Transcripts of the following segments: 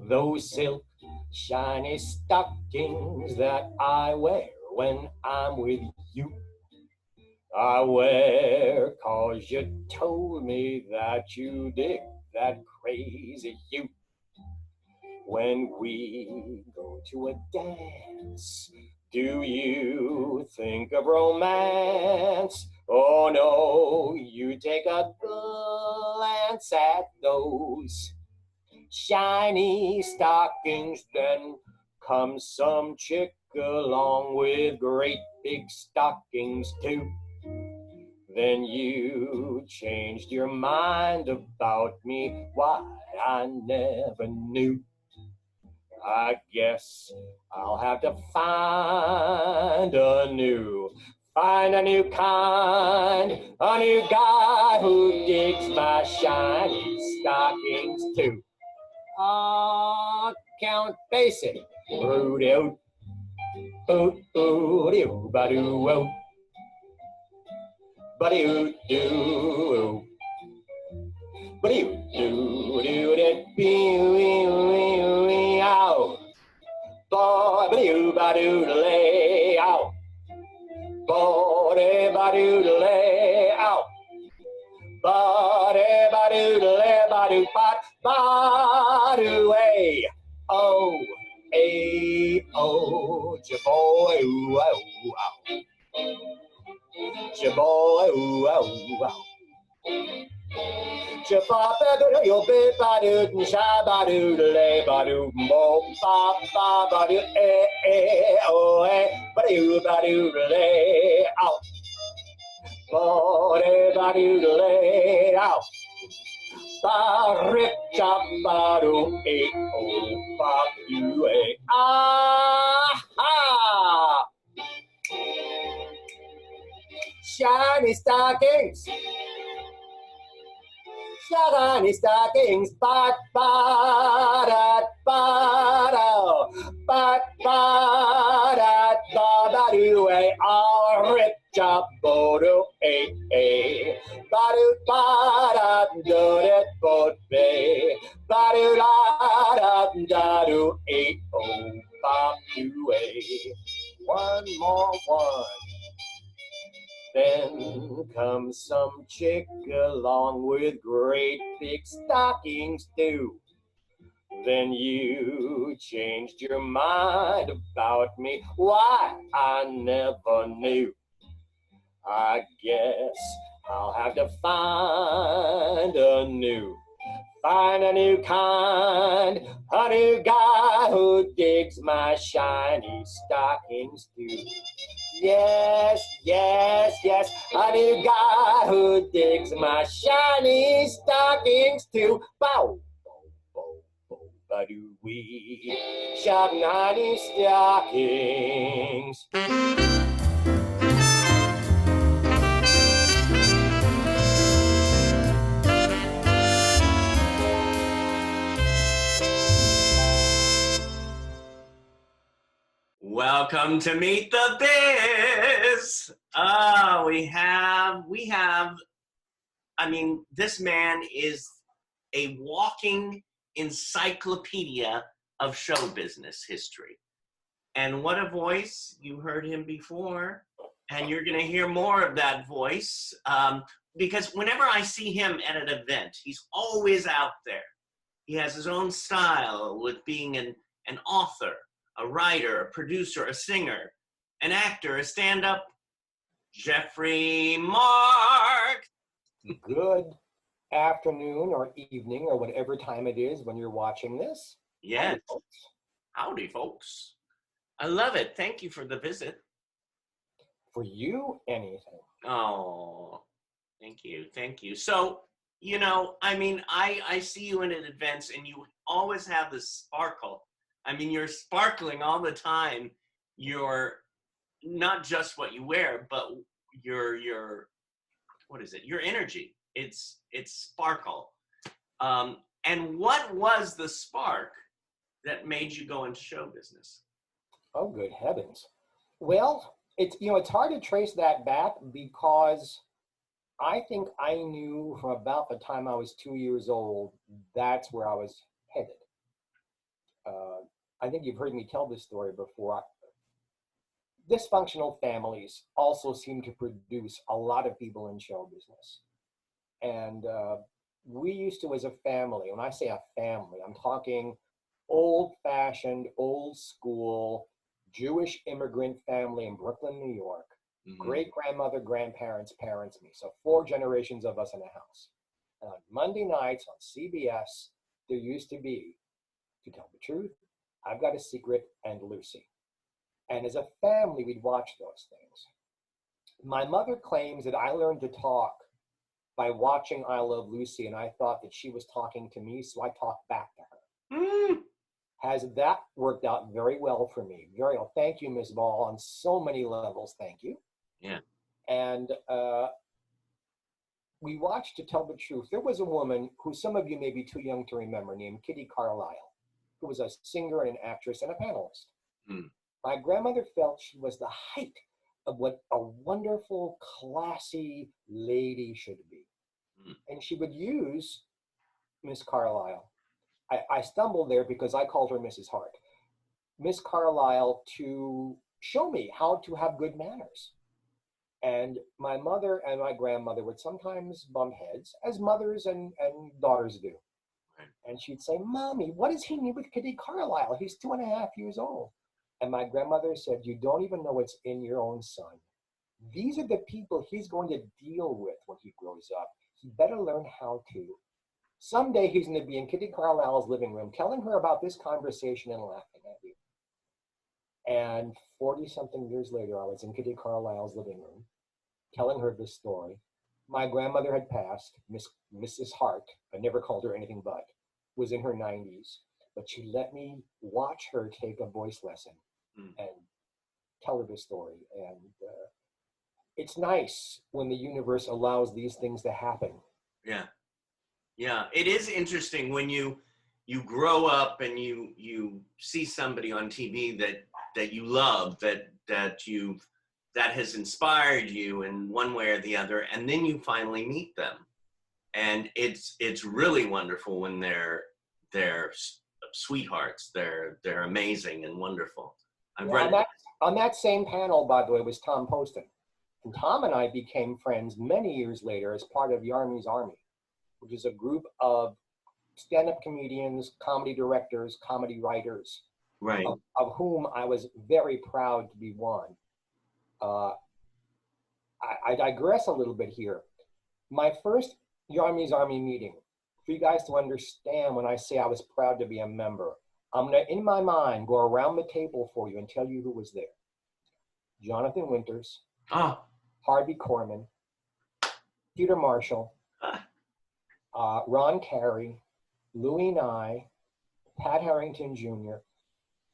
those silk shiny stockings that I wear when I'm with you. I wear 'cause you told me that you dig that crazy hue. When we go to a dance, do you think of romance? Oh no, you take a glance at those shiny stockings, then comes some chick along with great big stockings too. Then you changed your mind about me, why I never knew. I guess I'll have to find a new kind, a new guy who digs my shiny stockings too. Count Basie, Rudy, oot, oot, ba-doo, oot, ba-doo, doo, ba-doo, doo, doo, doo, ow. Boy, ba-doo, ba-doo, lay out. Boy, ba-doo, lay out. Ba-doo, ba-doo, lay, ba-doo, ba-doo, hey. Oh, hey, oh, ja-boy, ooh, oh, oh. Ja-boy, ooh, oh, oh. Ja-ba-ba-doo, yo, ba-ba-doo, sha-ba-doo, lay, ba-doo, bo, ba-ba-ba-doo, oh, ba-doo, ba-doo, lay, out. Ba-doo, ba-doo, lay, out. Ba-rip-cha-ba-doo, oh, ba-doo, ah-ha! Shiny stockings. Shiny stockings, ba-ba-da-ba-da-ba-da-ba-da-ba-doo, I'll rip job, bo-doo, ba-doo, ba-da-do-do, ba-doo, da-da-da-doo, oh, ba-doo, one more one. Then comes some chick along with great big stockings too. Then you changed your mind about me, why I never knew. I guess I'll have to find a new kind, a new guy who digs my shiny stockings too. Yes, yes, yes, a new guy who digs my shiny stockings too. Bow, bow, bow, bow, ba-doo-wee, shiny stockings. Welcome to Meet the Biz. This man is a walking encyclopedia of show business history. And what a voice. You heard him before, and you're going to hear more of that voice because whenever I see him at an event, he's always out there. He has his own style with being an author, a writer, a producer, a singer, an actor, a stand-up, Geoffrey Mark. Good afternoon or evening or whatever time it is when you're watching this. Yes. Howdy, folks. I love it. Thank you for the visit. For you, anything. Oh, thank you. Thank you. So, I see you in events and you always have this sparkle. You're sparkling all the time. You're not just what you wear, but your what is it? Your energy. It's sparkle. And what was the spark that made you go into show business? Oh, good heavens. Well, it's hard to trace that back because I think I knew from about the time I was 2 years old, that's where I was headed. I think you've heard me tell this story before. Dysfunctional families also seem to produce a lot of people in show business. And we used to, as a family, when I say a family, I'm talking old-fashioned, old-school Jewish immigrant family in Brooklyn, New York. Great-grandmother, grandparents, parents, me. So 4 generations of us in a house. And on Monday nights on CBS, there used to be, To Tell the Truth, I've Got a Secret, and Lucy. And as a family, we'd watch those things. My mother claims that I learned to talk by watching I Love Lucy, and I thought that she was talking to me, so I talked back to her. Has that worked out very well for me? Very well. Thank you, Ms. Ball, on so many levels. Thank you. Yeah. And we watched To Tell the Truth. There was a woman who some of you may be too young to remember, named Kitty Carlisle, who was a singer and an actress and a panelist. My grandmother felt she was the height of what a wonderful, classy lady should be. And she would use Miss Carlisle. I stumbled there because I called her Mrs. Hart. Miss Carlisle to show me how to have good manners. And my mother and my grandmother would sometimes bump heads, as mothers and daughters do. And she'd say, Mommy, what does he need with Kitty Carlisle? He's 2.5 years old. And my grandmother said, you don't even know what's in your own son. These are the people he's going to deal with when he grows up. He better learn how to. Someday he's going to be in Kitty Carlisle's living room telling her about this conversation and laughing at you. And 40-something years later, I was in Kitty Carlisle's living room telling her this story. My grandmother had passed, Mrs. Hart, I never called her anything but, was in her 90s. But she let me watch her take a voice lesson and tell her this story. And it's nice when the universe allows these things to happen. Yeah. Yeah. It is interesting when you grow up and you see somebody on TV that you love, that has inspired you in one way or the other, and then you finally meet them. And it's really wonderful when they're sweethearts. They're amazing and wonderful. On that same panel, by the way, was Tom Poston. And Tom and I became friends many years later as part of Yarmy's Army, which is a group of stand-up comedians, comedy directors, comedy writers, right, of whom I was very proud to be one. I digress a little bit here. My first Yarmy's Army meeting, for you guys to understand when I say I was proud to be a member, I'm going to, in my mind, go around the table for you and tell you who was there. Jonathan Winters, Harvey Korman, Peter Marshall, Ron Carey, Louis Nye, Pat Harrington Jr.,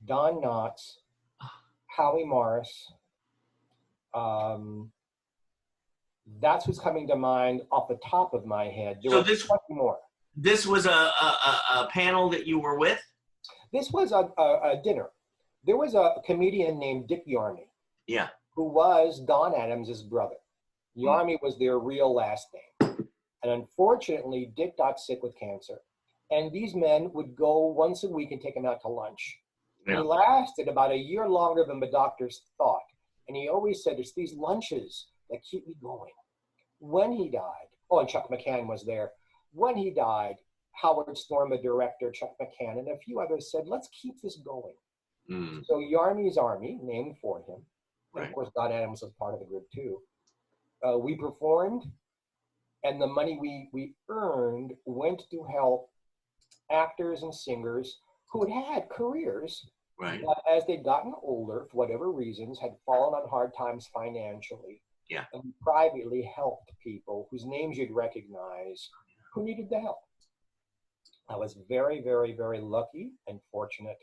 Don Knotts, Howie Morris. That's what's coming to mind off the top of my head. There was plenty more. This was a panel that you were with? This was a dinner. There was a comedian named Dick Yarmy. Yeah. Who was Don Adams' brother. Yarmy was their real last name. And unfortunately, Dick got sick with cancer. And these men would go once a week and take him out to lunch. Yeah. He lasted about a year longer than the doctors thought. And he always said, it's these lunches that keep me going. When he died, and Chuck McCann was there. When he died, Howard Storm, the director, Chuck McCann, and a few others said, let's keep this going. So Yarmy's Army, named for him, and of course Don Adams was part of the group too. We performed, and the money we earned went to help actors and singers who had had careers, but as they'd gotten older, for whatever reasons, had fallen on hard times financially. Yeah. And we privately helped people whose names you'd recognize who needed the help. I was very, very, very lucky and fortunate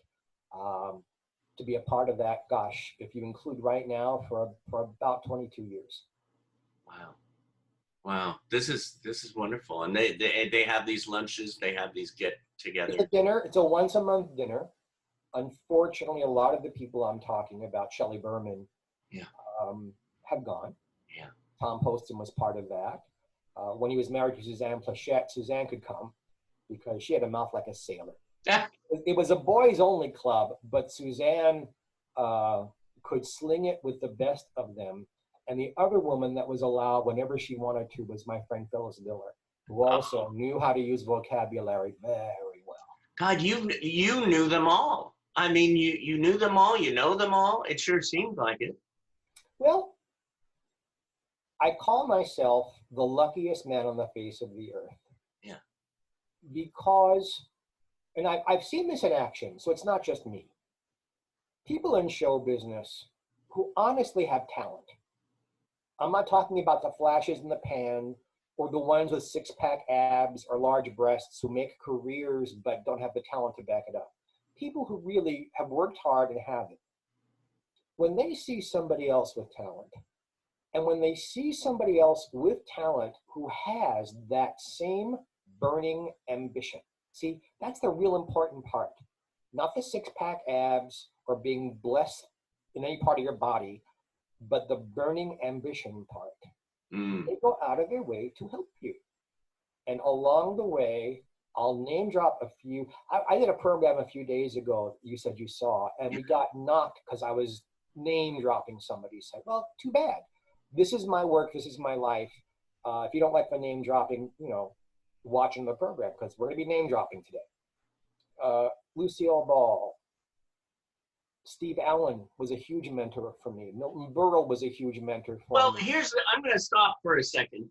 to be a part of that, gosh, if you include right now, for about 22 years. Wow. Wow. This is wonderful. And they have these lunches, they have these get-togethers. It's a dinner. It's a once-a-month dinner. Unfortunately, a lot of the people I'm talking about, Shelley Berman, have gone. Yeah. Tom Poston was part of that. When he was married to Suzanne Plachette, Suzanne could come because she had a mouth like a sailor. It was a boys only club, but Suzanne could sling it with the best of them. And the other woman that was allowed whenever she wanted to was my friend Phyllis Diller, who also knew how to use vocabulary very well. God, you knew them all. I mean, you knew them all. You know them all. It sure seemed like it. Well, I call myself the luckiest man on the face of the earth. Yeah. Because, and I've seen this in action, so it's not just me. People in show business who honestly have talent. I'm not talking about the flashes in the pan or the ones with six-pack abs or large breasts who make careers but don't have the talent to back it up. People who really have worked hard and have it. When they see somebody else with talent, and when they see somebody else with talent who has that same burning ambition, see, that's the real important part. Not the six-pack abs or being blessed in any part of your body, but the burning ambition part. They go out of their way to help you. And along the way, I'll name drop a few. I did a program a few days ago, you said you saw, and we got knocked because I was name dropping somebody. Said, well, too bad. This is my work. This is my life. If you don't like the name dropping, watching the program, because we're going to be name dropping today. Lucille Ball. Steve Allen was a huge mentor for me. Milton Berle was a huge mentor for Well, me. I'm going to stop for a second,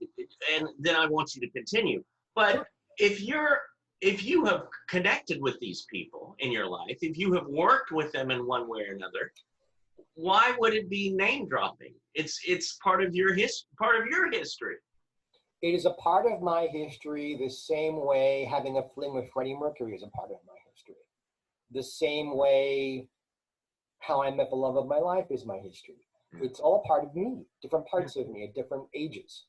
and then I want you to continue. But if you have connected with these people in your life, if you have worked with them in one way or another, why would it be name dropping? It's part of your history. It is a part of my history the same way having a fling with Freddie Mercury is a part of my history. The same way how I met the love of my life is my history. It's all part of me, different parts of me at different ages.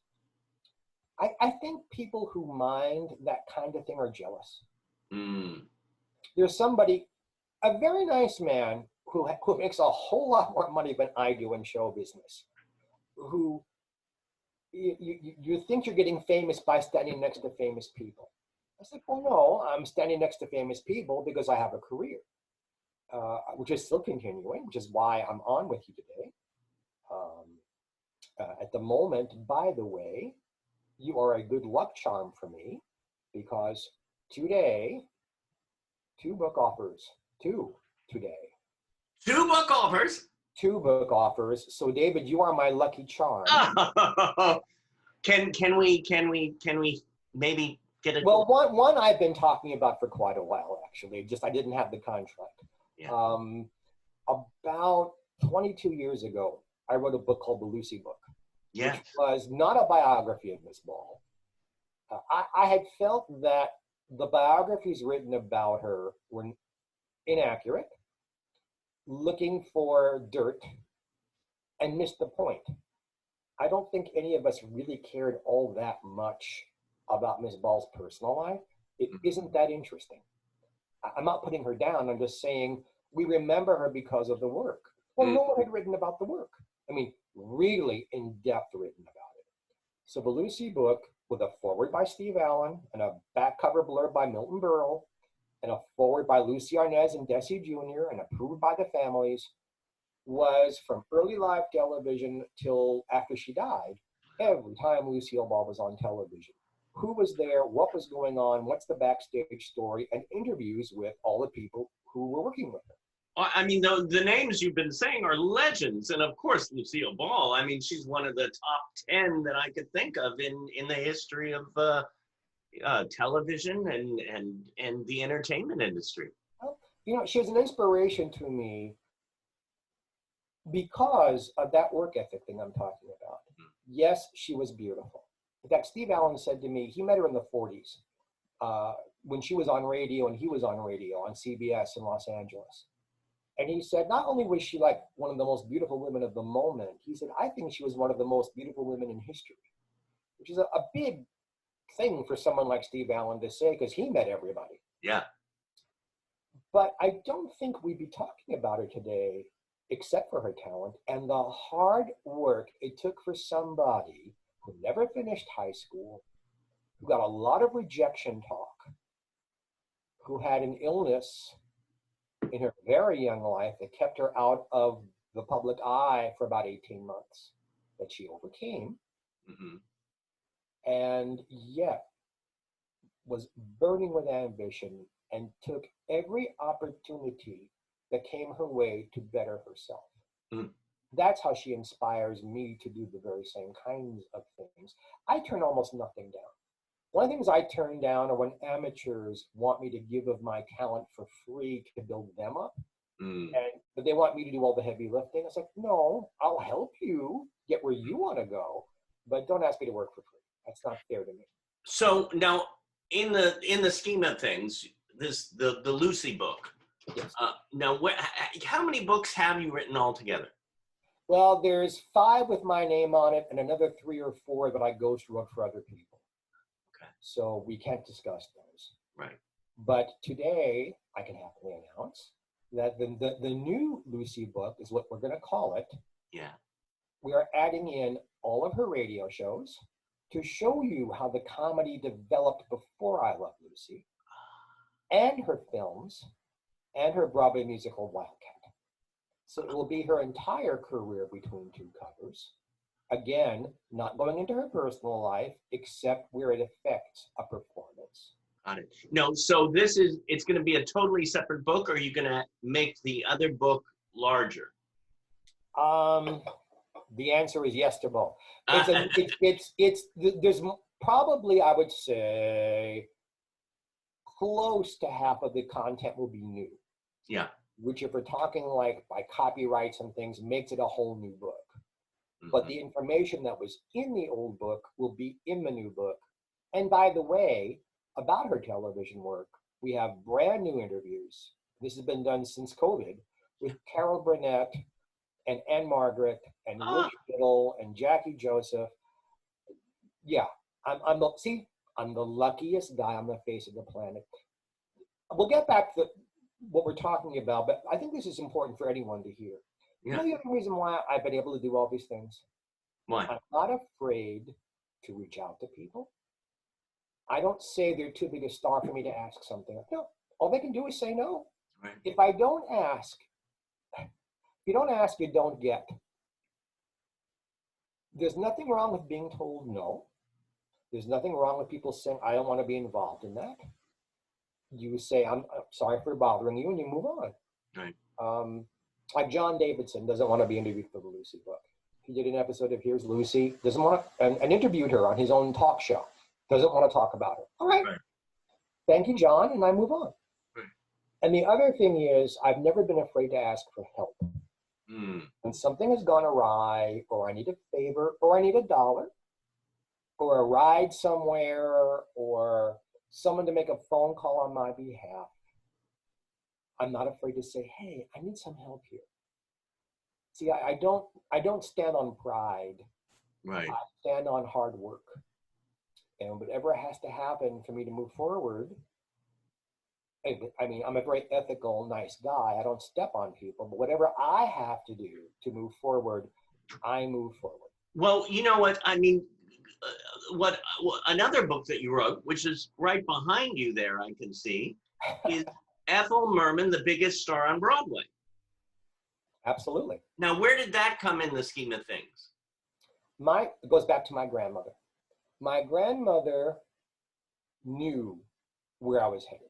I think people who mind that kind of thing are jealous. There's somebody, a very nice man who makes a whole lot more money than I do in show business, who you think you're getting famous by standing next to famous people. I said, well, no, I'm standing next to famous people because I have a career. Which is still continuing, which is why I'm on with you today. At the moment, by the way, you are a good luck charm for me because today, two book offers. Today. 2 book offers? 2 book offers. So David, you are my lucky charm. Can we maybe get a... Well, one I've been talking about for quite a while, actually. Just I didn't have the contract. Yeah. About 22 years ago, I wrote a book called The Lucy Book, which was not a biography of Miss Ball. I had felt that the biographies written about her were inaccurate, looking for dirt, and missed the point. I don't think any of us really cared all that much about Miss Ball's personal life. It isn't that interesting. I'm not putting her down. I'm just saying we remember her because of the work. Well, no one had written about the work. I mean, really in-depth written about it. So the Lucy book, with a foreword by Steve Allen and a back cover blurb by Milton Berle and a foreword by Lucy Arnaz and Desi Jr. and approved by the families, was from early live television till after she died, every time Lucille Ball was on television. Who was there, what was going on, what's the backstage story, and interviews with all the people who were working with her. I mean, the names you've been saying are legends. And of course, Lucille Ball, I mean, she's one of the top 10 that I could think of in the history of television and the entertainment industry. Well, she was an inspiration to me because of that work ethic thing I'm talking about. Yes, she was beautiful. In fact, Steve Allen said to me, he met her in the 40s when she was on radio and he was on radio on CBS in Los Angeles. And he said, not only was she like one of the most beautiful women of the moment, he said, I think she was one of the most beautiful women in history, which is a big thing for someone like Steve Allen to say because he met everybody. Yeah. But I don't think we'd be talking about her today except for her talent and the hard work it took for somebody who never finished high school, who got a lot of rejection talk, who had an illness in her very young life that kept her out of the public eye for about 18 months, that she overcame, Mm-hmm. and yet was burning with ambition and took every opportunity that came her way to better herself. Mm. That's how she inspires me to do the very same kinds of things. I turn almost nothing down. One of the things I turn down are when amateurs want me to give of my talent for free to build them up. Mm. But they want me to do all the heavy lifting. It's like, no, I'll help you get where you want to go, but don't ask me to work for free. That's not fair to me. So now, in the scheme of things, the Lucy book. Yes. Now, how many books have you written altogether? Well, there's 5 with my name on it and another 3 or 4 that I ghost wrote for other people. Okay. So we can't discuss those. Right. But today, I can happily announce that the new Lucy book is what we're going to call it. Yeah. We are adding in all of her radio shows to show you how the comedy developed before I Love Lucy, and her films, and her Broadway musical Wildcat. So it will be her entire career between 2 covers. Again, not going into her personal life, except where it affects a performance. Got it. No, so it's going to be a totally separate book, or are you going to make the other book larger? The answer is yes to both. There's probably, I would say, close to half of the content will be new. Yeah. Which, if we're talking like by copyrights and things, makes it a whole new book. Mm-hmm. But the information that was in the old book will be in the new book. And by the way, about her television work, we have brand new interviews. This has been done since COVID with Carol Burnett and Anne Margaret and Rich Biddle and Jackie Joseph. Yeah, I'm the luckiest guy on the face of the planet. We'll get back to what we're talking about, but I think this is important for anyone to hear. Yeah. You know the other reason why I've been able to do all these things? Why? I'm not afraid to reach out to people. I don't say they're too big a star for me to ask something. No, all they can do is say no. Right. If I don't ask, if you don't ask, you don't get. There's nothing wrong with being told no. There's nothing wrong with people saying, I don't want to be involved in that. You say, I'm sorry for bothering you, and you move on. Right. Like John Davidson doesn't want to be interviewed for the Lucy book. He did an episode of Here's Lucy, doesn't want to, and interviewed her on his own talk show. Doesn't want to talk about it. All right. Thank you, John, and I move on. Right. And the other thing is, I've never been afraid to ask for help. When something has gone awry, or I need a favor, or I need $1, or a ride somewhere, or someone to make a phone call on my behalf, I'm not afraid to say, hey, I need some help here. See, I don't stand on pride. Right. I stand on hard work. And whatever has to happen for me to move forward, I mean, I'm a very ethical, nice guy. I don't step on people, but whatever I have to do to move forward, I move forward. Well, you know what? I mean, what another book that you wrote, which is right behind you there, I can see, is Ethel Merman, The Biggest Star on Broadway. Absolutely. Now, where did that come in the scheme of things? It goes back to my grandmother. My grandmother knew where I was headed.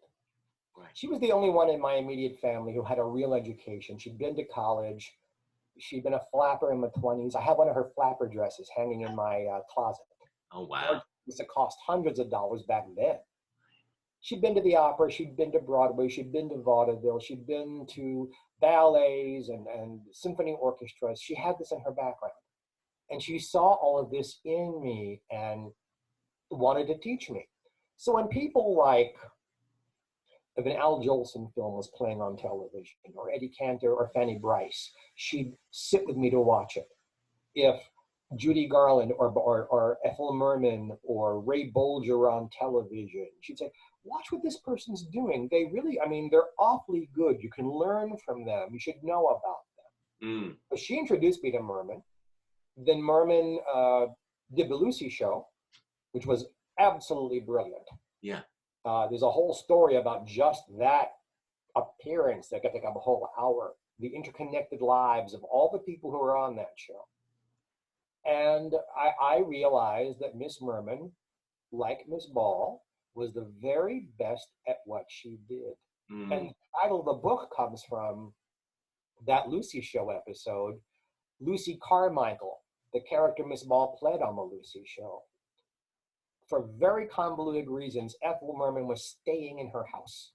Right. She was the only one in my immediate family who had a real education. She'd been to college. She'd been a flapper in my 20s. I have one of her flapper dresses hanging in my closet. Oh, wow. It used to cost hundreds of dollars back then. She'd been to the opera. She'd been to Broadway. She'd been to vaudeville. She'd been to ballets and symphony orchestras. She had this in her background. And she saw all of this in me and wanted to teach me. So when people like, if an Al Jolson film was playing on television, or Eddie Cantor or Fanny Brice, she'd sit with me to watch it. If Judy Garland or Ethel Merman or Ray Bolger were on television, she'd say, watch what this person's doing. They really, I mean, they're awfully good. You can learn from them. You should know about them. So she introduced me to Merman. Then Merman did the Lucy show, which was absolutely brilliant. Yeah. There's a whole story about just that appearance that could take up a whole hour. The interconnected lives of all the people who are on that show. And I realized that Miss Merman, like Miss Ball, was the very best at what she did. And the title of the book comes from that Lucy Show episode, Lucy Carmichael, the character Miss Ball played on the Lucy Show. For very convoluted reasons, Ethel Merman was staying in her house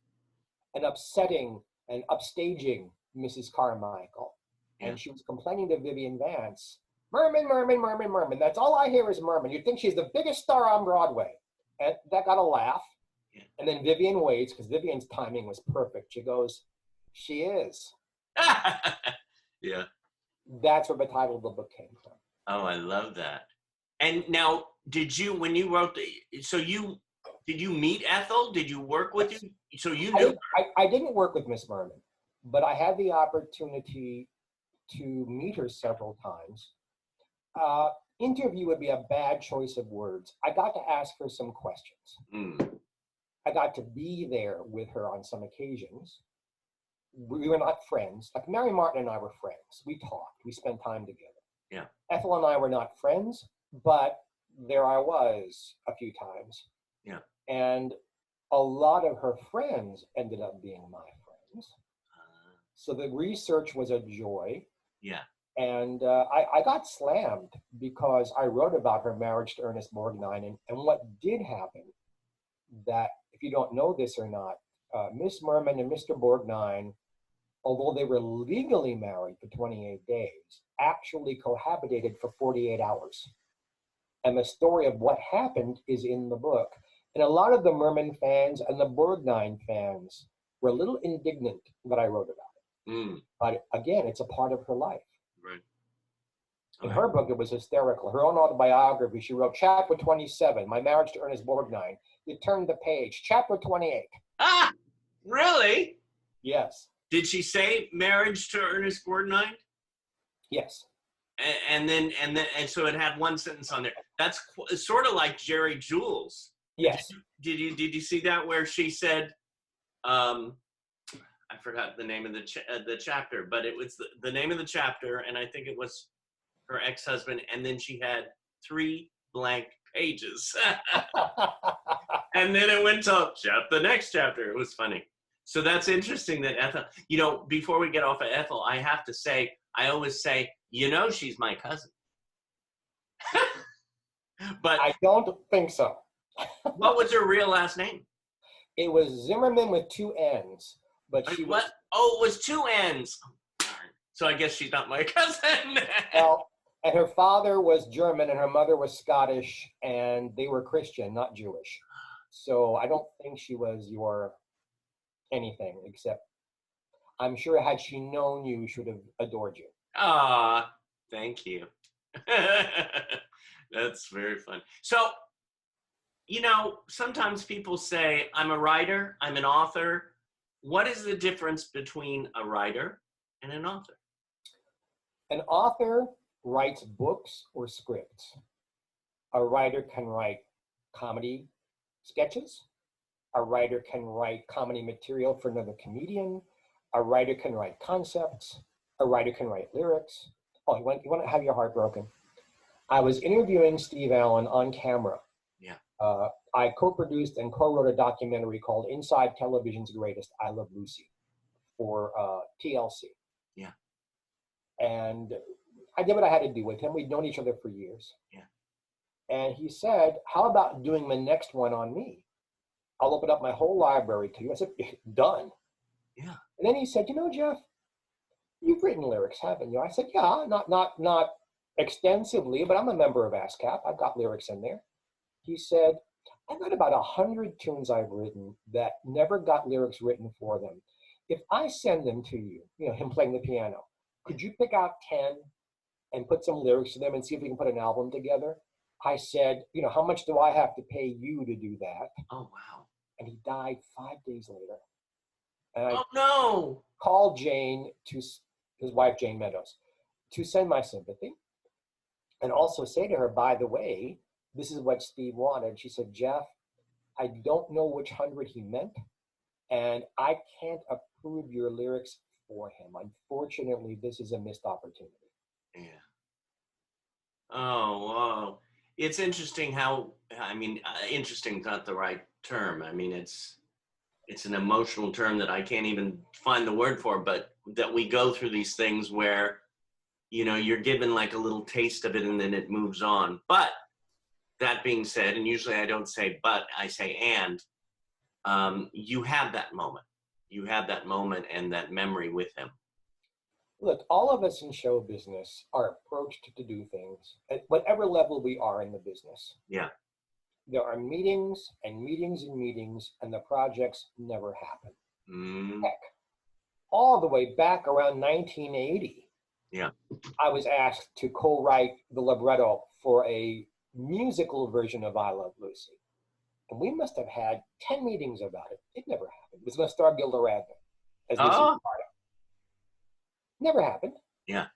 and upsetting and upstaging Mrs. Carmichael. Yeah. And she was complaining to Vivian Vance, Merman, Merman, Merman, Merman. That's all I hear is Merman. You'd think she's the biggest star on Broadway. And that got a laugh. Yeah. And then Vivian waits, because Vivian's timing was perfect. She goes, she is. Yeah. That's where the title of the book came from. Oh, I love that. And now, did you, when you wrote did you meet Ethel? Did you work with you? So you knew I didn't work with Miss Merman, but I had the opportunity to meet her several times. Interview would be a bad choice of words. I got to ask her some questions. I got to be there with her on some occasions. We were not friends. Like Mary Martin and I were friends. We talked. We spent time together. Yeah. Ethel and I were not friends, but there I was a few times. Yeah. And a lot of her friends ended up being my friends. So the research was a joy. Yeah. And I got slammed because I wrote about her marriage to Ernest Borgnine. And what did happen, that if you don't know this or not, Miss Merman and Mr. Borgnine, although they were legally married for 28 days, actually cohabitated for 48 hours. And the story of what happened is in the book. And a lot of the Merman fans and the Borgnine fans were a little indignant that I wrote about it. But again, it's a part of her life. Right. In her book, it was hysterical. Her own autobiography, she wrote, Chapter 27, My Marriage to Ernest Borgnine. You turn the page, Chapter 28. Ah, really? Yes. Did she say marriage to Ernest Borgnine? Yes. And so it had one sentence on there. That's sort of like Jerry Jules. Yes. Did you see that where she said, I forgot the name of the chapter, but it was the name of the chapter, and I think it was her ex-husband, and then she had 3 blank pages. And then it went to the next chapter. It was funny. So that's interesting that Ethel, before we get off of Ethel, I have to say, I always say, she's my cousin. But I don't think so. What was her real last name? It was Zimmerman with 2 N's. But she what? Oh, it was 2 N's. So I guess she's not my cousin. Well, and her father was German and her mother was Scottish, and they were Christian, not Jewish. So I don't think she was your anything, except I'm sure had she known you, she would have adored you. Ah, thank you. That's very fun. So, sometimes people say, I'm a writer, I'm an author. What is the difference between a writer and an author? An author writes books or scripts. A writer can write comedy sketches. A writer can write comedy material for another comedian. A writer can write concepts. A writer can write lyrics. Oh, you want to have your heart broken? I was interviewing Steve Allen on camera. Yeah. I co-produced and co-wrote a documentary called Inside Television's Greatest, I Love Lucy, for TLC. Yeah. And I did what I had to do with him. We'd known each other for years. Yeah. And he said, how about doing the next one on me? I'll open up my whole library to you. I said, done. Yeah. And then he said, Jeff, you've written lyrics, haven't you? I said, yeah, not extensively, but I'm a member of ASCAP. I've got lyrics in there. He said, I've got about 100 tunes I've written that never got lyrics written for them. If I send them to you, him playing the piano, could you pick out 10 and put some lyrics to them and see if we can put an album together? I said, how much do I have to pay you to do that? Oh, wow. And he died 5 days later. And I called Jane, his wife, Jane Meadows, to send my sympathy and also say to her, by the way, this is what Steve wanted. She said, Jeff, I don't know which hundred he meant, and I can't approve your lyrics for him. Unfortunately, this is a missed opportunity. Yeah. Oh, wow. It's interesting how, I mean, interesting is not the right term. I mean, it's an emotional term that I can't even find the word for, but that we go through these things where, you know, you're given like a little taste of it and then it moves on. But that being said, and usually I don't say but, I say and, you have that moment. You have that moment and that memory with him. Look, all of us in show business are approached to do things at whatever level we are in the business. Yeah. There are meetings and meetings and meetings, and the projects never happen. Mm, Heck, all the way back around 1980, yeah. I was asked to co-write the libretto for a musical version of I Love Lucy. And we must have had 10 meetings about it. It never happened. It was going to star Gilda Radner as Lucy Oh, Ricardo. Never happened. yeah.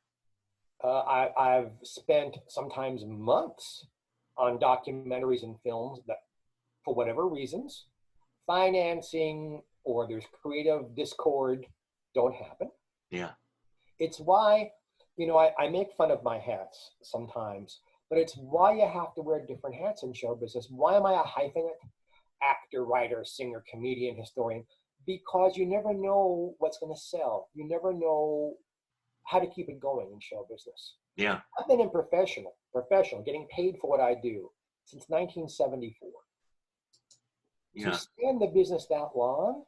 I've spent sometimes months on documentaries and films that, for whatever reasons, financing or there's creative discord, don't happen. Yeah. It's why, I make fun of my hats sometimes, but it's why you have to wear different hats in show business. Why am I a hyphenate? Actor, writer, singer, comedian, historian? Because you never know what's going to sell. You never know how to keep it going in show business. Yeah. I've been in professional, getting paid for what I do since 1974. To Yeah. stay in the business that long,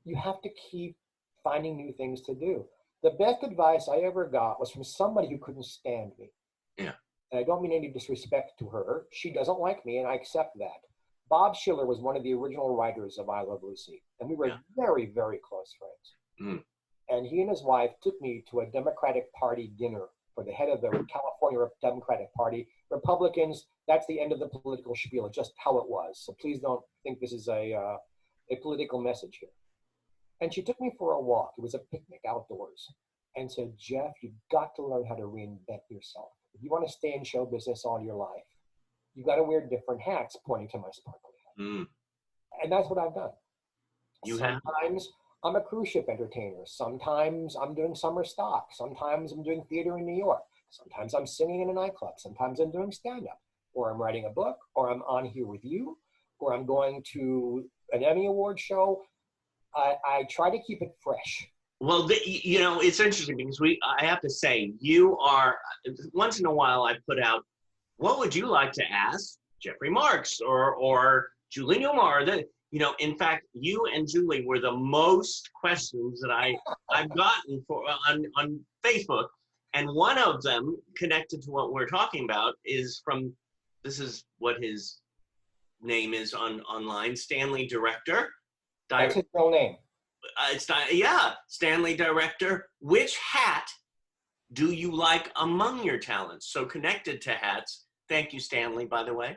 you have to keep finding new things to do. The best advice I ever got was from somebody who couldn't stand me. Yeah. And I don't mean any disrespect to her. She doesn't like me, and I accept that. Bob Schiller was one of the original writers of I Love Lucy, and we were very, very close friends. Mm. And he and his wife took me to a Democratic Party dinner for the head of the California Democratic Party. Republicans, that's the end of the political spiel. It's just how it was. So please don't think this is a political message here. And she took me for a walk. It was a picnic outdoors, and said, Jeff, you've got to learn how to reinvent yourself. If you want to stay in show business all your life, you've got to wear different hats, pointing to my sparkly hat. Mm. And that's what I've done. You have. Sometimes I'm a cruise ship entertainer. Sometimes I'm doing summer stock. Sometimes I'm doing theater in New York. Sometimes I'm singing in a nightclub. Sometimes I'm doing stand-up. Or I'm writing a book. Or I'm on here with you. Or I'm going to an Emmy Award show. I try to keep it fresh. Well, it's interesting because I have to say, you are, once in a while I put out, what would you like to ask Geoffrey Marks or Julie Newmar? In fact, you and Julie were the most questions that I've gotten on Facebook. And one of them, connected to what we're talking about, is from, this is what his name is online, Stanley Director. That's his real name. It's not, Stanley Director. Which hat do you like among your talents? So connected to hats. Thank you, Stanley, by the way.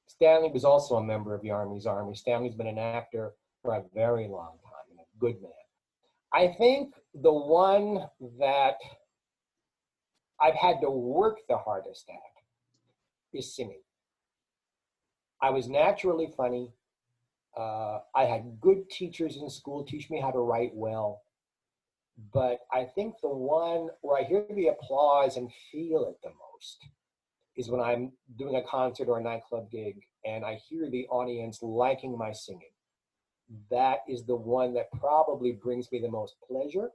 Stanley was also a member of the Army's Army. Stanley's been an actor for a very long time and a good man. I think the one that I've had to work the hardest at is singing. I was naturally funny. I had good teachers in school teach me how to write well. But I think the one where I hear the applause and feel it the most is when I'm doing a concert or a nightclub gig and I hear the audience liking my singing. That is the one that probably brings me the most pleasure.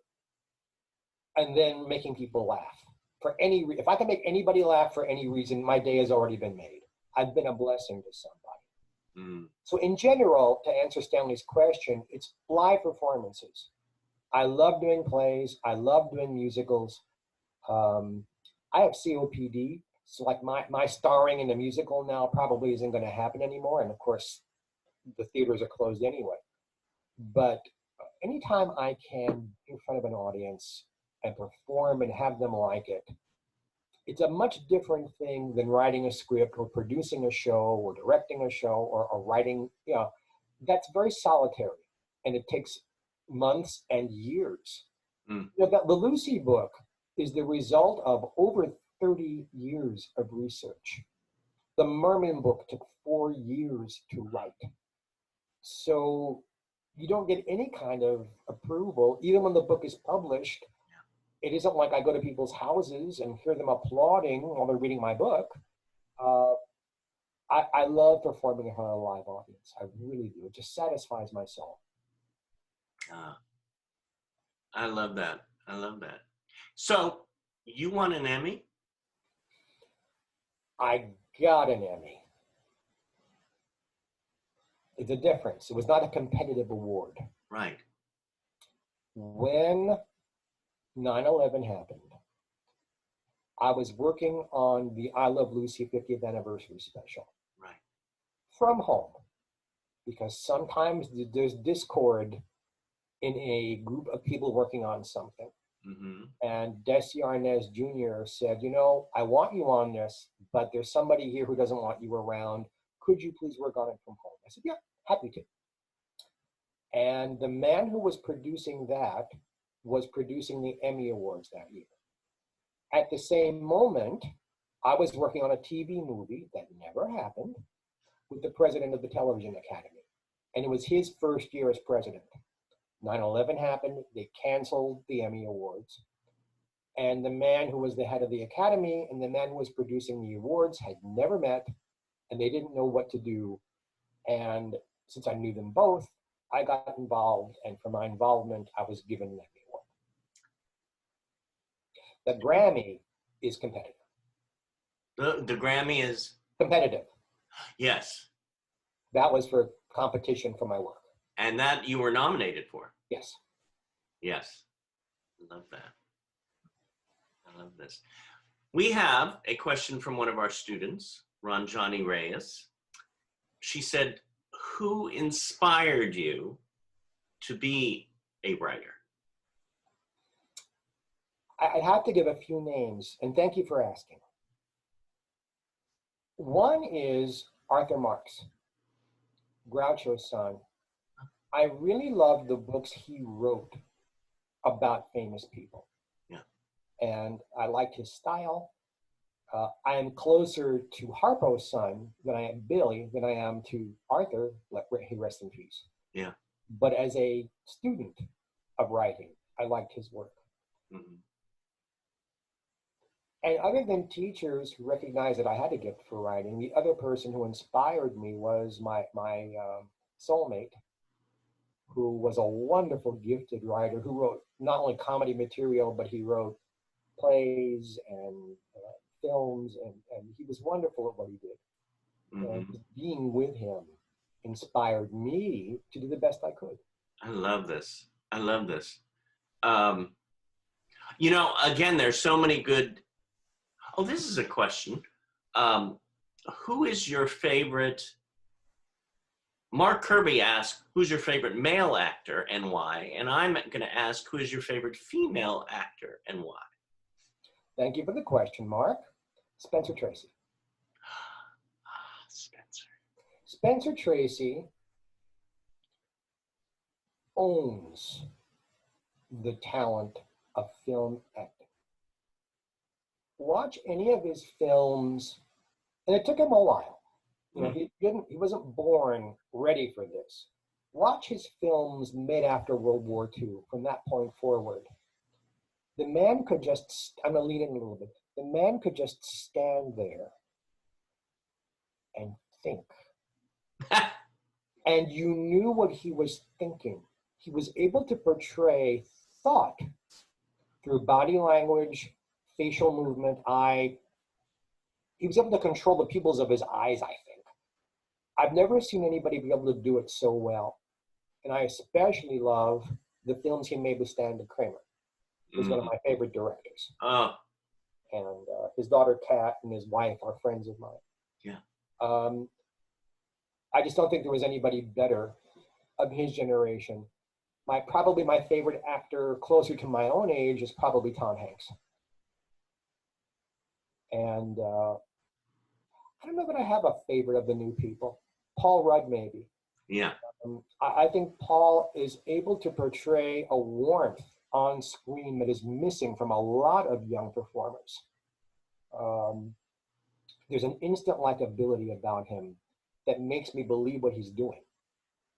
And then making people laugh. If I can make anybody laugh for any reason, my day has already been made. I've been a blessing to somebody. Mm. So in general, to answer Stanley's question, it's live performances. I love doing plays. I love doing musicals. I have COPD. So like my starring in a musical now probably isn't going to happen anymore. And of course, the theaters are closed anyway. But anytime I can be in front of an audience and perform and have them like it, it's a much different thing than writing a script or producing a show or directing a show or writing, that's very solitary. And it takes months and years. Mm. The Lucy book is the result of over 30 years of research. The Merman book took 4 years to write. So you don't get any kind of approval, even when the book is published. It isn't like I go to people's houses and hear them applauding while they're reading my book. Uh, I love performing in front of a live audience. I really do. It just satisfies my soul. I love that. I love that. So you won an Emmy? I got an Emmy. It's a difference. It was not a competitive award. Right. When 9/11 happened, I was working on the I Love Lucy 50th anniversary special. Right. From home, because sometimes there's discord in a group of people working on something. Mm-hmm. And Desi Arnaz Jr. said, I want you on this, but there's somebody here who doesn't want you around. Could you please work on it from home? I said, yeah, happy to. And the man who was producing that was producing the Emmy Awards that year. At the same moment, I was working on a TV movie that never happened with the president of the Television Academy. And it was his first year as president. 9/11 happened, they canceled the Emmy Awards. And the man who was the head of the Academy and the man who was producing the awards had never met, and they didn't know what to do. And since I knew them both, I got involved, and for my involvement, I was given an Emmy Award. The Grammy is competitive. The Grammy is? Competitive. Yes. That was for competition for my work. And that you were nominated for? Yes. Yes. I love that. I love this. We have a question from one of our students, Ranjani Reyes. She said, who inspired you to be a writer? I'd have to give a few names, and thank you for asking. One is Arthur Marx, Groucho's son. I really loved the books he wrote about famous people. Yeah. And I liked his style. I am closer to Harpo's son than I am Billy than I am to Arthur, let he rest in peace. Yeah. But as a student of writing, I liked his work. Mm-hmm. And other than teachers who recognized that I had a gift for writing, the other person who inspired me was my soulmate, who was a wonderful, gifted writer who wrote not only comedy material, but he wrote plays and films, and he was wonderful at what he did. Mm-hmm. And being with him inspired me to do the best I could. I love this. I love this. Again, there's so many good. Oh, this is a question. Who is your favorite? Mark Kirby asked, who's your favorite male actor and why? And I'm going to ask, who is your favorite female actor and why? Thank you for the question, Mark. Spencer Tracy. Spencer. Spencer Tracy owns the talent of film acting. Watch any of his films, and it took him a while. He wasn't born ready for this. Watch his films made after World War II, from that point forward. The man could just, I'm going to lean in a little bit, the man could just stand there and think. And you knew what he was thinking. He was able to portray thought through body language, facial movement, he was able to control the pupils of his eyes, I think. I've never seen anybody be able to do it so well. And I especially love the films he made with Stanley Kramer, who's one of my favorite directors. Oh. And his daughter, Kat, and his wife are friends of mine. Yeah. I just don't think there was anybody better of his generation. Probably my favorite actor closer to my own age is probably Tom Hanks. And I don't know that I have a favorite of the new people. Paul Rudd, maybe. Yeah. I think Paul is able to portray a warmth on screen that is missing from a lot of young performers. There's an instant likability about him that makes me believe what he's doing.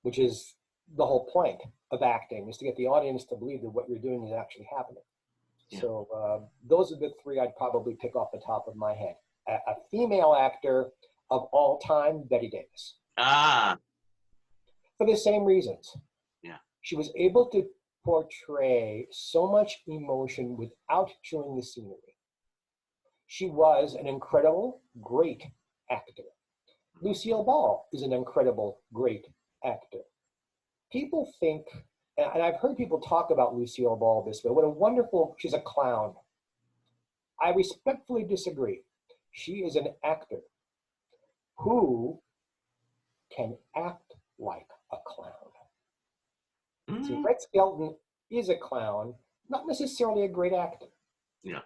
which is the whole point of acting, is to get the audience to believe that what you're doing is actually happening. Yeah. So those are the three I'd probably pick off the top of my head. A female actor of all time, Bette Davis. Ah. For the same reasons. Yeah. She was able to portray so much emotion without chewing the scenery. She was an incredible, great actor. Lucille Ball is an incredible, great actor. People think, and I've heard people talk about Lucille Ball this way, what a wonderful, she's a clown. I respectfully disagree. She is an actor who can act like a clown. See, Red Skelton is a clown, not necessarily a great actor. Yeah.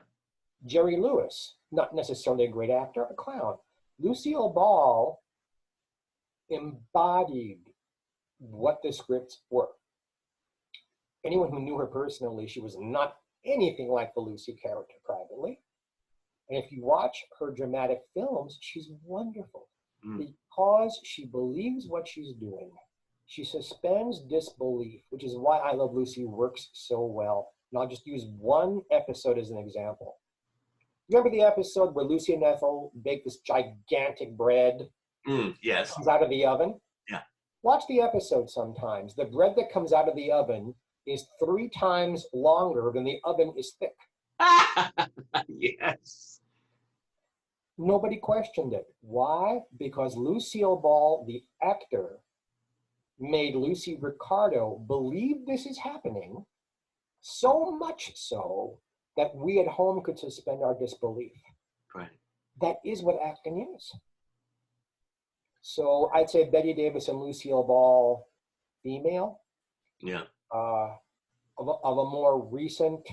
Jerry Lewis, not necessarily a great actor, a clown. Lucille Ball embodied what the scripts were. Anyone who knew her personally, she was not anything like the Lucy character privately. And if you watch her dramatic films, she's wonderful because she believes what she's doing. She suspends disbelief, which is why I Love Lucy works so well. And I'll just use one episode as an example. Remember the episode where Lucy and Ethel bake this gigantic bread? Yes. That comes out of the oven? Yeah. Watch the episode sometimes. The bread that comes out of the oven is 3 times longer than the oven is thick. Yes. Nobody questioned it. Why? Because Lucille Ball, the actor, made Lucy Ricardo believe this is happening, so much so that we at home could suspend our disbelief. Right. That is what acting is. So I'd say Bette Davis and Lucille Ball, female. Yeah. Of a more recent,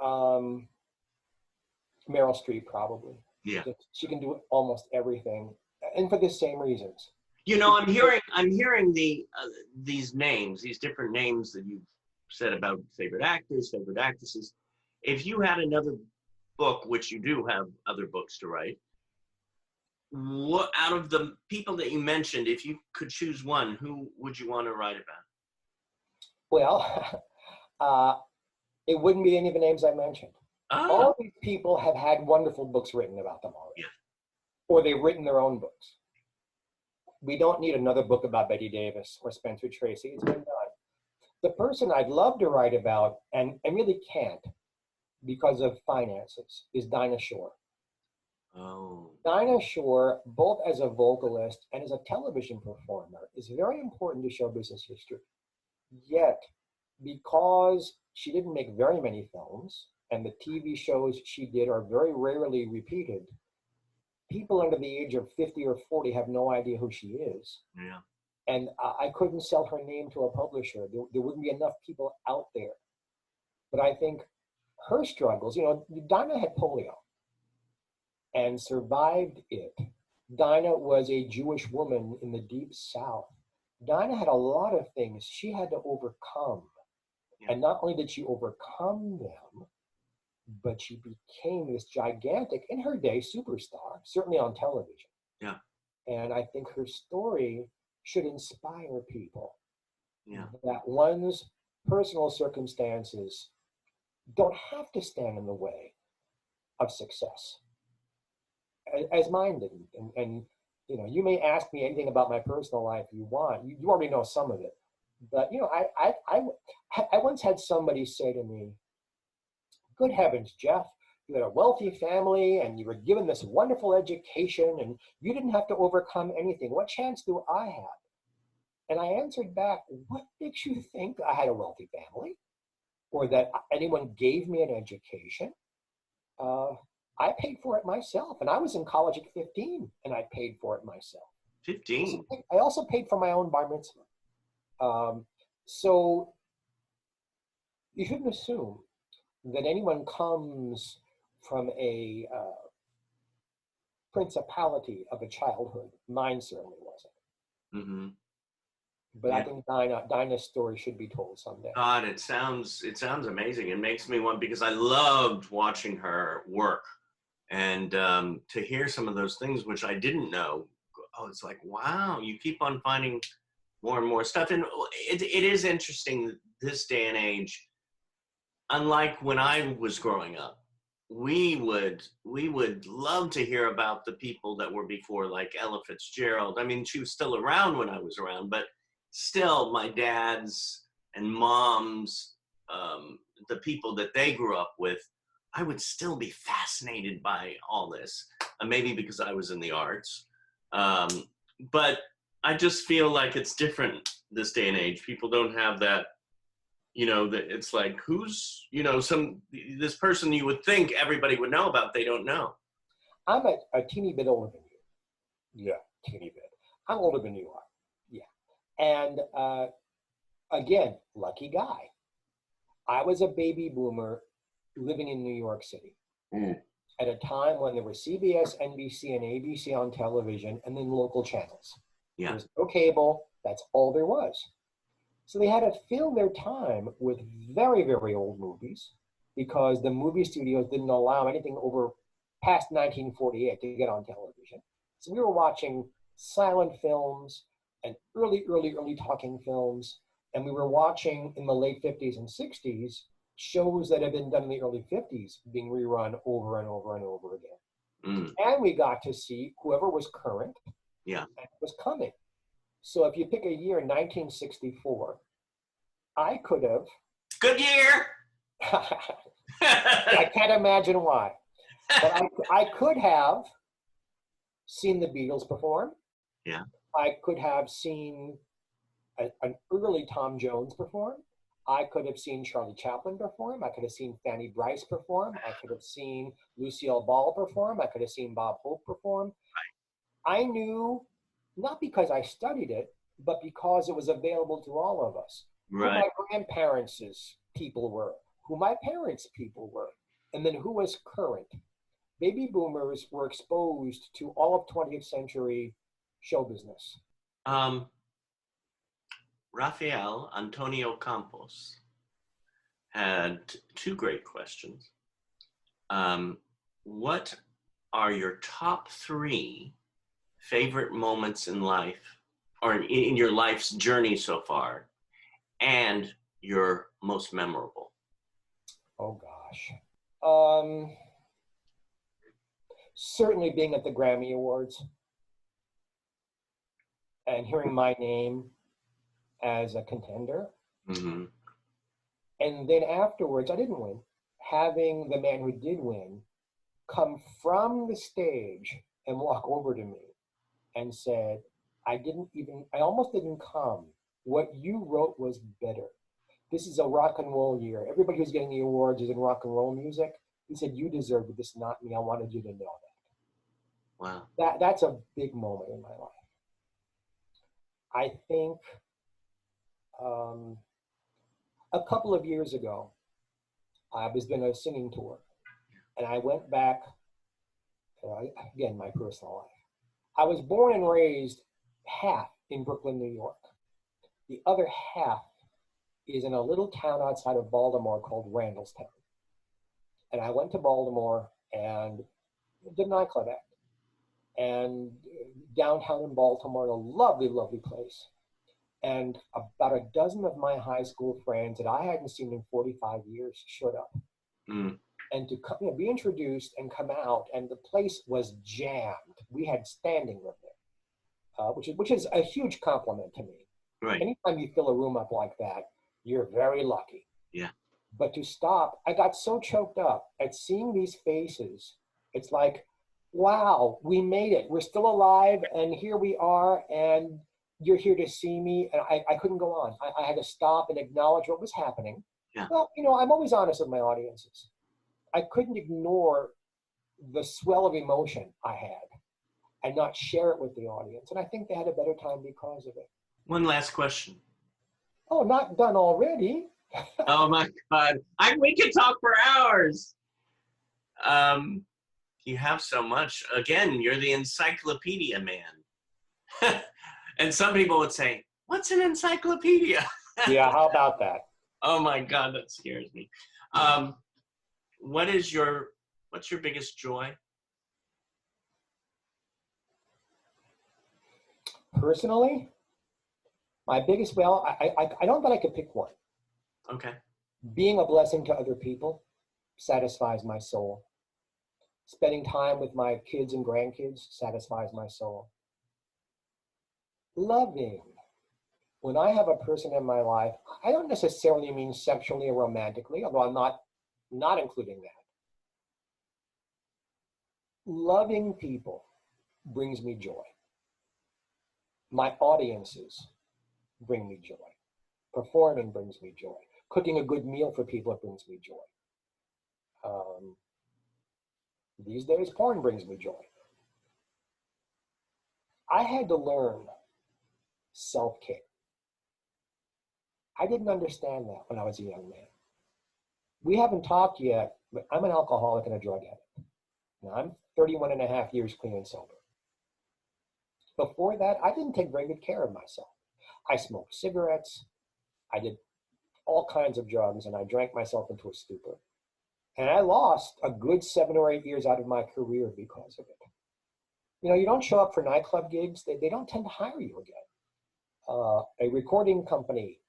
Meryl Streep probably. Yeah. She can do almost everything, and for the same reasons. You know, I'm hearing these names, these different names that you've said about favorite actors, favorite actresses. If you had another book, which you do have other books to write, what out of the people that you mentioned, if you could choose one, who would you want to write about? Well, it wouldn't be any of the names I mentioned. All these people have had wonderful books written about them already. Yeah. Or they've written their own books. We don't need another book about Bette Davis or Spencer Tracy. It's been done. The person I'd love to write about, and really can't because of finances, is Dinah Shore. Oh. Dinah Shore, both as a vocalist and as a television performer, is very important to show business history. Yet, because she didn't make very many films, and the TV shows she did are very rarely repeated, people under the age of 50 or 40 have no idea who she is. Yeah. And I couldn't sell her name to a publisher. There wouldn't be enough people out there. But I think her struggles, you know, Dinah had polio and survived it. Dinah was a Jewish woman in the deep South. Dinah had a lot of things she had to overcome. Yeah. And not only did she overcome them, but she became this gigantic, in her day, superstar, certainly on television. Yeah. And I think her story should inspire people. Yeah. That one's personal circumstances don't have to stand in the way of success, as mine didn't. And you know, you may ask me anything about my personal life you want. You already know some of it. But, you know, I once had somebody say to me, "Good heavens, Jeff, you had a wealthy family and you were given this wonderful education and you didn't have to overcome anything. What chance do I have?" And I answered back, "What makes you think I had a wealthy family or that anyone gave me an education? I paid for it myself. And I was in college at 15 and I paid for it myself. 15? I also paid for my own bar mitzvah. So you shouldn't assume that anyone comes from a principality of a childhood. Mine certainly wasn't. Mm-hmm. But yeah. I think Dinah's story should be told someday. God, it sounds amazing. It makes me want, because I loved watching her work, and to hear some of those things which I didn't know it's like, wow, you keep on finding more and more stuff. And it is interesting this day and age, unlike when I was growing up, we would love to hear about the people that were before, like Ella Fitzgerald. I mean, she was still around when I was around, but still my dad's and mom's, the people that they grew up with, I would still be fascinated by all this, maybe because I was in the arts. But I just feel like it's different this day and age. People don't have that, that it's like, who's, this person you would think everybody would know about, they don't know. I'm a teeny bit older than you. Yeah, teeny bit. I'm older than you are. Yeah. And again, lucky guy. I was a baby boomer living in New York City at a time when there were CBS, NBC, and ABC on television, and then local channels. Yeah. There was no cable. That's all there was. So they had to fill their time with very, very old movies because the movie studios didn't allow anything over past 1948 to get on television. So we were watching silent films and early talking films. And we were watching in the late 50s and 60s shows that had been done in the early 50s being rerun over and over and over again. And we got to see whoever was current was coming. So if you pick a year, 1964, I could have. Good year! I can't imagine why. But I could have seen the Beatles perform. Yeah. I could have seen an early Tom Jones perform. I could have seen Charlie Chaplin perform. I could have seen Fanny Brice perform. I could have seen Lucille Ball perform. I could have seen Bob Hope perform. Right. I knew, not because I studied it, but because it was available to all of us. Right. Who my grandparents' people were, who my parents' people were, and then who was current. Baby boomers were exposed to all of 20th century show business. Rafael Antonio Campos had two great questions. What are your top three favorite moments in life, or in your life's journey so far, and your most memorable? Oh gosh. Certainly being at the Grammy Awards and hearing my name as a contender. Mm-hmm. And then afterwards, I didn't win. Having the man who did win come from the stage and walk over to me and said, I almost didn't come. What you wrote was better. This is a rock and roll year. Everybody who's getting the awards is in rock and roll music. He said, you deserved this, not me. I wanted you to know that. Wow. That's a big moment in my life. I think a couple of years ago, I was doing a singing tour, and I went back, again, my personal life. I was born and raised half in Brooklyn, New York. The other half is in a little town outside of Baltimore called Randallstown. And I went to Baltimore and did a nightclub act. And downtown in Baltimore, a lovely, lovely place. And about a dozen of my high school friends that I hadn't seen in 45 years showed up. And to come, be introduced and come out, and the place was jammed. We had standing room there, which is a huge compliment to me. Right. Anytime you fill a room up like that, you're very lucky. Yeah. But to stop, I got so choked up at seeing these faces. It's like, wow, we made it. We're still alive, and here we are, and you're here to see me. And I couldn't go on. I had to stop and acknowledge what was happening. Yeah. Well, I'm always honest with my audiences. I couldn't ignore the swell of emotion I had and not share it with the audience. And I think they had a better time because of it. One last question. Oh, not done already. Oh my God. We could talk for hours. You have so much. Again, you're the encyclopedia man. And some people would say, what's an encyclopedia? Yeah, how about that? Oh my God, that scares me. What's your biggest joy? Personally, my biggest, well, I don't think I could pick one. Okay. Being a blessing to other people satisfies my soul. Spending time with my kids and grandkids satisfies my soul. Loving. When I have a person in my life, I don't necessarily mean sexually or romantically, although I'm not including that. Loving people brings me joy. My audiences bring me joy. Performing brings me joy. Cooking a good meal for people, it brings me joy. These days, porn brings me joy. I had to learn self-care. I didn't understand that when I was a young man. We haven't talked yet, but I'm an alcoholic and a drug addict. Now, I'm 31 and a half years clean and sober. Before that, I didn't take very good care of myself. I smoked cigarettes. I did all kinds of drugs, and I drank myself into a stupor. And I lost a good 7 or 8 years out of my career because of it. You know, you don't show up for nightclub gigs. They don't tend to hire you again. A recording company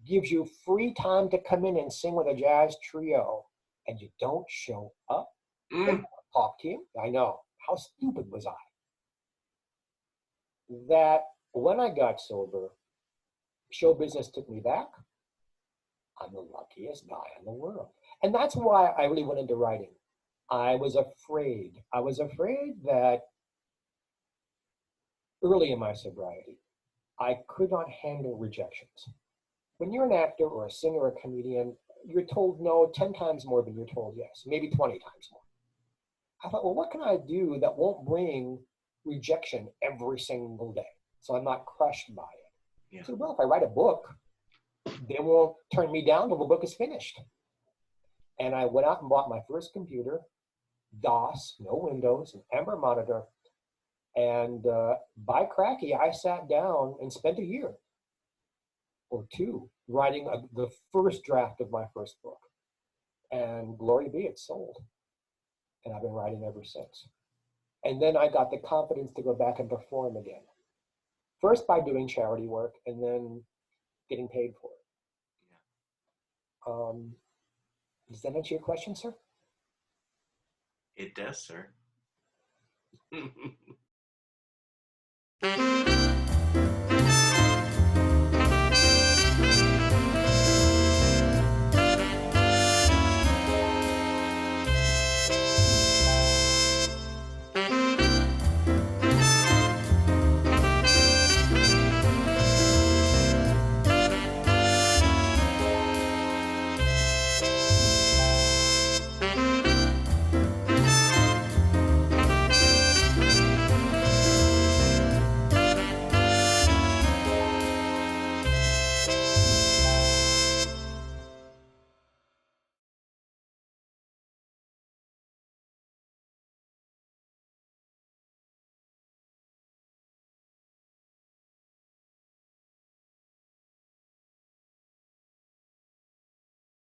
gives you free time to come in and sing with a jazz trio, and you don't show up. They don't talk to you. I know. How stupid was I? That when I got sober, show business took me back. I'm the luckiest guy in the world. And that's why I really went into writing. I was afraid. I was afraid that early in my sobriety, I could not handle rejections. When you're an actor or a singer or a comedian, you're told no 10 times more than you're told yes, maybe 20 times more. I thought, well, what can I do that won't bring rejection every single day so I'm not crushed by it? Yeah. I said, well, if I write a book, they won't turn me down till the book is finished. And I went out and bought my first computer, DOS, no Windows, an Ember monitor. And by cracky, I sat down and spent a year or two writing the first draft of my first book. And glory be, it sold. And I've been writing ever since. And then I got the confidence to go back and perform again. First by doing charity work and then getting paid for it. Does that answer your question, sir? It does, sir.